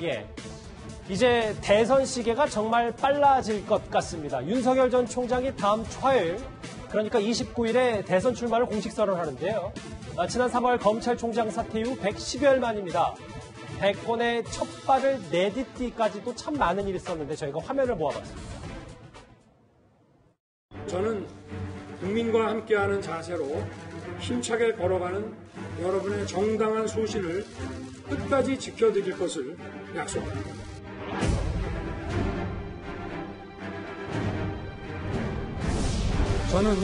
예. 이제 대선 시계가 정말 빨라질 것 같습니다. 윤석열 전 총장이 다음 주 화요일, 그러니까 29일에 대선 출마를 공식 선언하는데요. 지난 3월 검찰총장 사퇴 이후 110여일 만입니다. 대권의 첫 발을 내딛기까지도 참 많은 일이 있었는데 저희가 화면을 모아봤습니다. 저는 국민과 함께하는 자세로 힘차게 걸어가는 여러분의 정당한 소신을 끝까지 지켜드릴 것을 약속합니다. 저는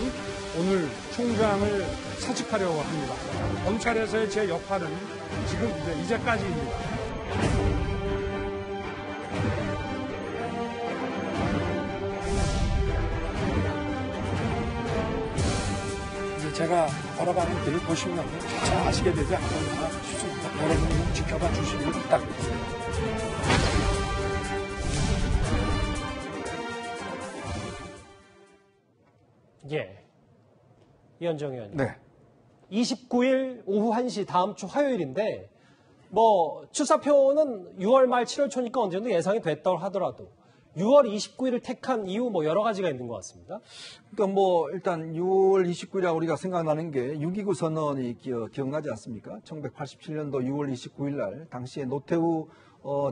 오늘 총장을 사직하려고 합니다. 검찰에서의 제 역할은 지금 이제까지입니다. 이제 제가 걸어가는 길을 보시면 잘 아시게 되지 않겠나 싶습니다. 여러분이 지켜봐 주시길 부탁드립니다. 예. 이현정 의원님. 네. 29일 오후 1시 다음 주 화요일인데 출사표는 6월 말 7월 초니까 어느 정도 예상이 됐다 하더라도 6월 29일을 택한 이유 여러 가지가 있는 것 같습니다. 그러니까 일단 6월 29일이라 우리가 생각나는 게 6.29 선언이 기억나지 않습니까? 1987년도 6월 29일 날 당시에 노태우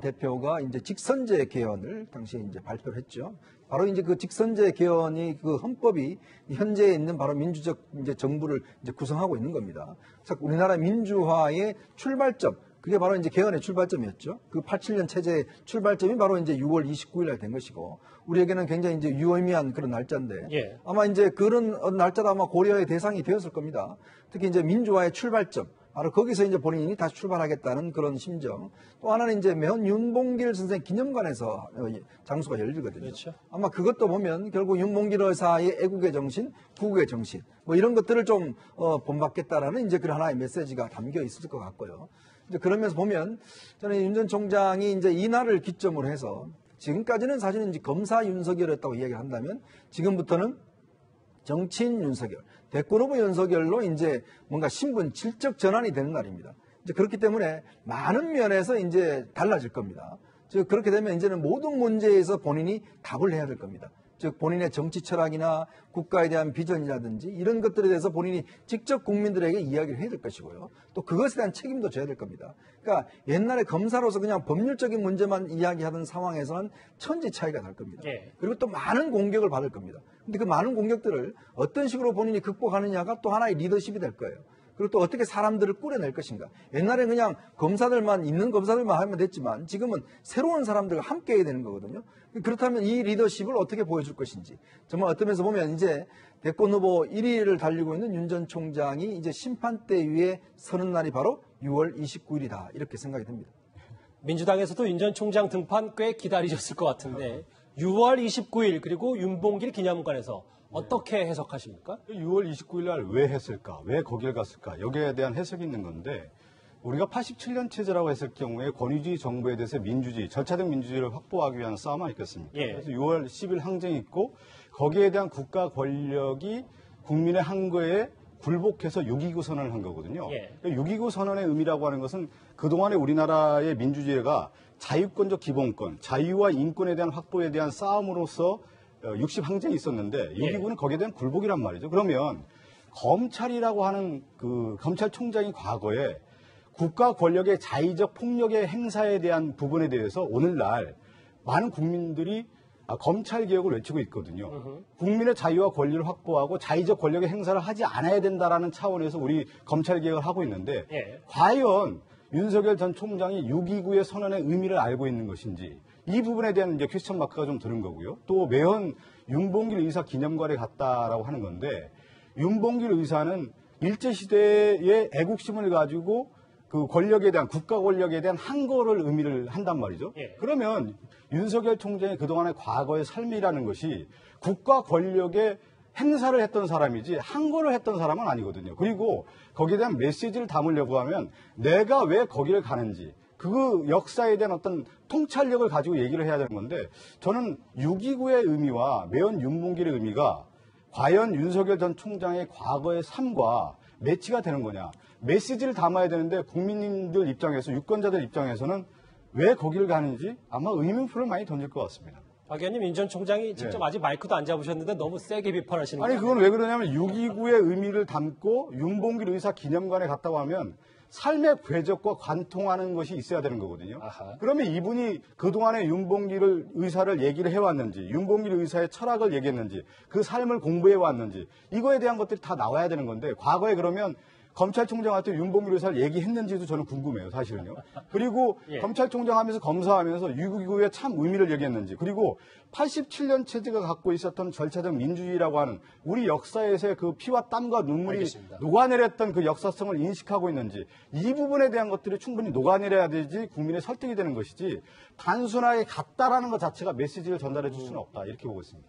대표가 이제 직선제 개헌을 당시에 이제 발표를 했죠. 바로 이제 그 직선제 개헌이 그 헌법이 현재 있는 바로 민주적 이제 정부를 이제 구성하고 있는 겁니다. 그래서 우리나라 민주화의 출발점, 그게 바로 이제 개헌의 출발점이었죠. 그 87년 체제의 출발점이 바로 이제 6월 29일 날 된 것이고, 우리에게는 굉장히 이제 유의미한 그런 날짜인데, 예. 아마 이제 그런 날짜도 아마 고려의 대상이 되었을 겁니다. 특히 이제 민주화의 출발점, 바로 거기서 이제 본인이 다시 출발하겠다는 그런 심정. 또 하나는 이제 매년 윤봉길 선생 기념관에서 장소가 열리거든요. 그렇죠. 아마 그것도 보면 결국 윤봉길 의사의 애국의 정신, 구국의 정신, 이런 것들을 좀 본받겠다라는 이제 그런 하나의 메시지가 담겨 있을 것 같고요. 이제 그러면서 보면 저는 윤 전 총장이 이제 이날을 기점으로 해서 지금까지는 사실은 이제 검사 윤석열이었다고 이야기를 한다면 지금부터는 정치인 윤석열, 대권 후보 윤석열로 이제 뭔가 신분 질적 전환이 되는 날입니다. 이제 그렇기 때문에 많은 면에서 이제 달라질 겁니다. 즉 그렇게 되면 이제는 모든 문제에서 본인이 답을 해야 될 겁니다. 즉 본인의 정치 철학이나 국가에 대한 비전이라든지 이런 것들에 대해서 본인이 직접 국민들에게 이야기를 해야 될 것이고요. 또 그것에 대한 책임도 져야 될 겁니다. 그러니까 옛날에 검사로서 그냥 법률적인 문제만 이야기하던 상황에서는 천지 차이가 날 겁니다. 예. 그리고 또 많은 공격을 받을 겁니다. 근데 그 많은 공격들을 어떤 식으로 본인이 극복하느냐가 또 하나의 리더십이 될 거예요. 그리고 또 어떻게 사람들을 꾸려낼 것인가. 옛날에 그냥 있는 검사들만 하면 됐지만 지금은 새로운 사람들과 함께 해야 되는 거거든요. 그렇다면 이 리더십을 어떻게 보여줄 것인지. 정말 어떤 면에서 보면 이제 대권 후보 1위를 달리고 있는 윤 전 총장이 이제 심판대 위에 서는 날이 바로 6월 29일이다. 이렇게 생각이 듭니다. 민주당에서도 윤 전 총장 등판 꽤 기다리셨을 것 같은데 6월 29일 그리고 윤봉길 기념관에서 어떻게 해석하십니까? 6월 29일 날 왜 했을까? 왜 거길 갔을까? 여기에 대한 해석이 있는 건데 우리가 87년 체제라고 했을 경우에 권위주의 정부에 대해서 민주주의, 절차적 민주주의를 확보하기 위한 싸움 아니겠습니까? 예. 그래서 6월 10일 항쟁이 있고 거기에 대한 국가 권력이 국민의 항거에 굴복해서 6.29 선언을 한 거거든요. 예. 6.29 선언의 의미라고 하는 것은 그동안의 우리나라의 민주주의가 자유권적 기본권, 자유와 인권에 대한 확보에 대한 싸움으로서 60항쟁이 있었는데 6.29는 거기에 대한 굴복이란 말이죠. 그러면 검찰이라고 하는 그 검찰총장이 과거에 국가 권력의 자의적 폭력의 행사에 대한 부분에 대해서 오늘날 많은 국민들이 검찰개혁을 외치고 있거든요. 국민의 자유와 권리를 확보하고 자의적 권력의 행사를 하지 않아야 된다라는 차원에서 우리 검찰개혁을 하고 있는데 과연 윤석열 전 총장이 6.29의 선언의 의미를 알고 있는 것인지 이 부분에 대한 이제 퀘스천 마크가 좀 드는 거고요. 또 매헌 윤봉길 의사 기념관에 갔다라고 하는 건데 윤봉길 의사는 일제시대의 애국심을 가지고 그 권력에 대한 국가 권력에 대한 항거를 의미를 한단 말이죠. 그러면 윤석열 총장의 그동안의 과거의 삶이라는 것이 국가 권력의 행사를 했던 사람이지 항거를 했던 사람은 아니거든요. 그리고 거기에 대한 메시지를 담으려고 하면 내가 왜 거기를 가는지 그 역사에 대한 어떤 통찰력을 가지고 얘기를 해야 되는 건데 저는 6.29의 의미와 매헌 윤봉길의 의미가 과연 윤석열 전 총장의 과거의 삶과 매치가 되는 거냐. 메시지를 담아야 되는데 국민들 입장에서 유권자들 입장에서는 왜 거기를 가는지 아마 의문표를 많이 던질 것 같습니다. 박 의원님, 윤 전 총장이 직접 아직 마이크도 안 잡으셨는데 너무 세게 비판하시는 거예요. 아니 그건 왜 그러냐면 6.29의 의미를 담고 윤봉길 의사 기념관에 갔다고 하면 삶의 궤적과 관통하는 것이 있어야 되는 거거든요. 아하. 그러면 이분이 그동안에 윤봉길 의사를 얘기를 해왔는지, 윤봉길 의사의 철학을 얘기했는지, 그 삶을 공부해왔는지, 이거에 대한 것들이 다 나와야 되는 건데, 과거에 그러면 검찰총장한테 윤봉길 의사를 얘기했는지도 저는 궁금해요, 사실은요. 그리고 예. 검찰총장 하면서 검사하면서 6.29의 참 의미를 얘기했는지, 그리고 87년 체제가 갖고 있었던 절차적 민주주의라고 하는 우리 역사에서의 그 피와 땀과 눈물이 알겠습니다. 녹아내렸던 그 역사성을 인식하고 있는지, 이 부분에 대한 것들이 충분히 녹아내려야 되지 국민의 설득이 되는 것이지 단순하게 같다라는 것 자체가 메시지를 전달해 줄 수는 없다, 이렇게 보고 있습니다.